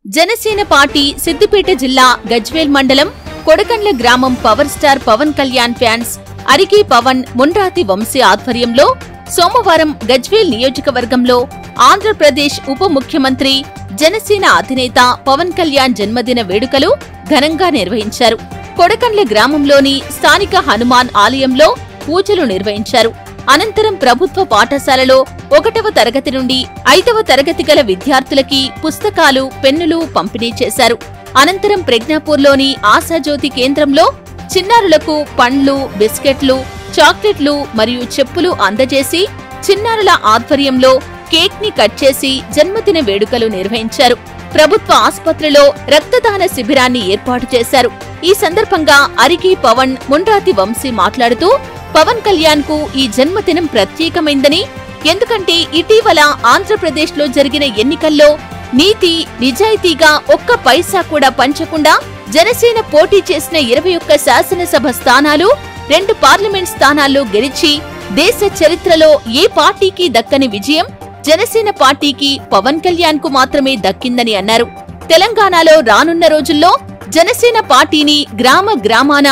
Janasena party Siddipet జిల్లా గజ్వేల్ మండలం కొడకండ్ల గ్రామం power star Pawan Kalyan fans అరిగి పవన్ మున్రాతి వంశీ ఆధ్వర్యంలో సోమవారం గజ్వేల్ నియోజకవర్గంలో ఆంధ్రప్రదేశ్ ఉప ముఖ్యమంత్రి జనసేన అధినేత పవన్ కళ్యాణ్ జన్మదిన వేడుకలు ఘనంగా నిర్వహించారు. కొడకండ్ల గ్రామంలోని స్థానిక హనుమాన్ ఆలయంలో పూజలు నిర్వహించారు. అనంతరం ప్రభుత్వ పాఠశాలలో 1వ తరగతి నుండి 5వ తరగతి గల విద్యార్థులకి పుస్తకాలు, పెన్నులు పంపిణీ చేశారు. అనంతరం ప్రజ్ఞాపూర్లోని ఆశాజ్యోతి కేంద్రంలో చిన్నారులకు పండ్లు, బిస్కెట్లు, చాక్లెట్లు మరియు చెప్పులు అందజేసి చిన్నారుల ఆధ్వర్యంలో కేక్ ని కట్ చేసి జన్మదిన వేడుకలు నిర్వహించారు. ప్రభుత్వ ఆసుపత్రిలో రక్తదాన శిబిరాన్ని ఏర్పాటు చేశారు. ఈ సందర్భంగా అరిగి పవన్ మున్రాతి వంశీ మాట్లాడుతూ పవన్ కళ్యాణ్ కు ఈ జన్మదినం ప్రత్యేకమైందని, ఎందుకంటే ఇటీవల ఆంధ్రప్రదేశ్లో జరిగిన ఎన్నికల్లో నీతి నిజాయితీగా ఒక్క పైసా కూడా పంచకుండా జనసేన పోటీ చేసిన 21 శాసనసభ స్థానాలు, 2 పార్లమెంట్ స్థానాల్లో గెలిచి దేశ చరిత్రలో ఏ పార్టీకి దక్కని విజయం జనసేన పార్టీకి పవన్ కళ్యాణ్ కు మాత్రమే దక్కిందని అన్నారు. తెలంగాణలో రానున్న రోజుల్లో జనసేన పార్టీని గ్రామ గ్రామాన,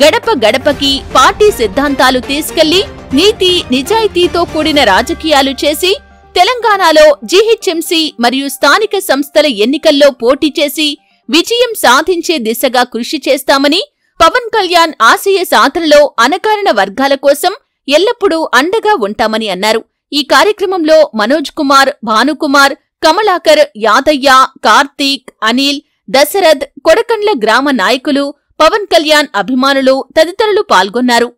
గడప గడపకి పార్టీ సిద్ధాంతాలు తీసుకెళ్లి నీతి నిజాయితీతో కూడిన రాజకీయాలు చేసి తెలంగాణలో జీహెచ్ఎంసీ మరియు స్థానిక సంస్థల ఎన్నికల్లో పోటీ చేసి విజయం సాధించే దిశగా కృషి చేస్తామని, పవన్ కళ్యాణ్ ఆశయ సాధనలో అణగారిన వర్గాల కోసం ఎల్లప్పుడూ అండగా ఉంటామని అన్నారు. ఈ కార్యక్రమంలో మనోజ్ కుమార్, భానుకుమార్, కమలాకర్, యాదయ్య, కార్తీక్, అనిల్, దశరథ్, కొడకండ్ల గ్రామ నాయకులు, పవన్ కళ్యాణ్ అభిమానులు తదితరులు పాల్గొన్నారు.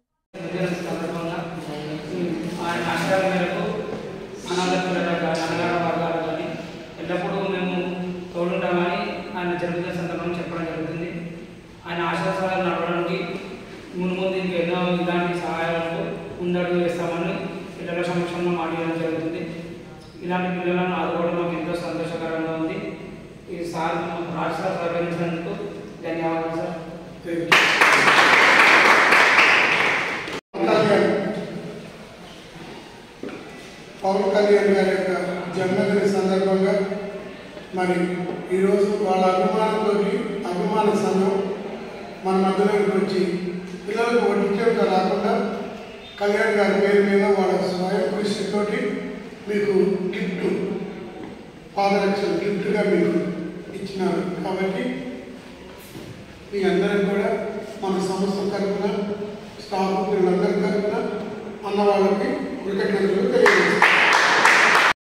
ఇలాంటి పిల్లలను ఆదుకోవడం మాకు ఎంతో సంతోషకరంగా ఉంది. ఈ సార్ రాష్ట్ర సహకరించినందుకు ధన్యవాదాలు సార్. పవన్ కళ్యాణ్ గారి యొక్క జన్మదిన సందర్భంగా మరి ఈరోజు వాళ్ళ అభిమాన సంఘం మన మధ్యలోకి వచ్చి పిల్లలకు వడ్డించేట రాకుండా కళ్యాణ్ గారి పేరు మీద వాళ్ళ స్వయం కృషితోటి మీకు గిఫ్ట్, పాదరక్షణ గిఫ్ట్గా మీకు ఇచ్చినారు. కాబట్టి మీ అందరికి కూడా మన సంస్థ తరఫున, స్టాఫ్ పిల్లలందరి తరఫున అన్న వాళ్ళకి కృతజ్ఞతలు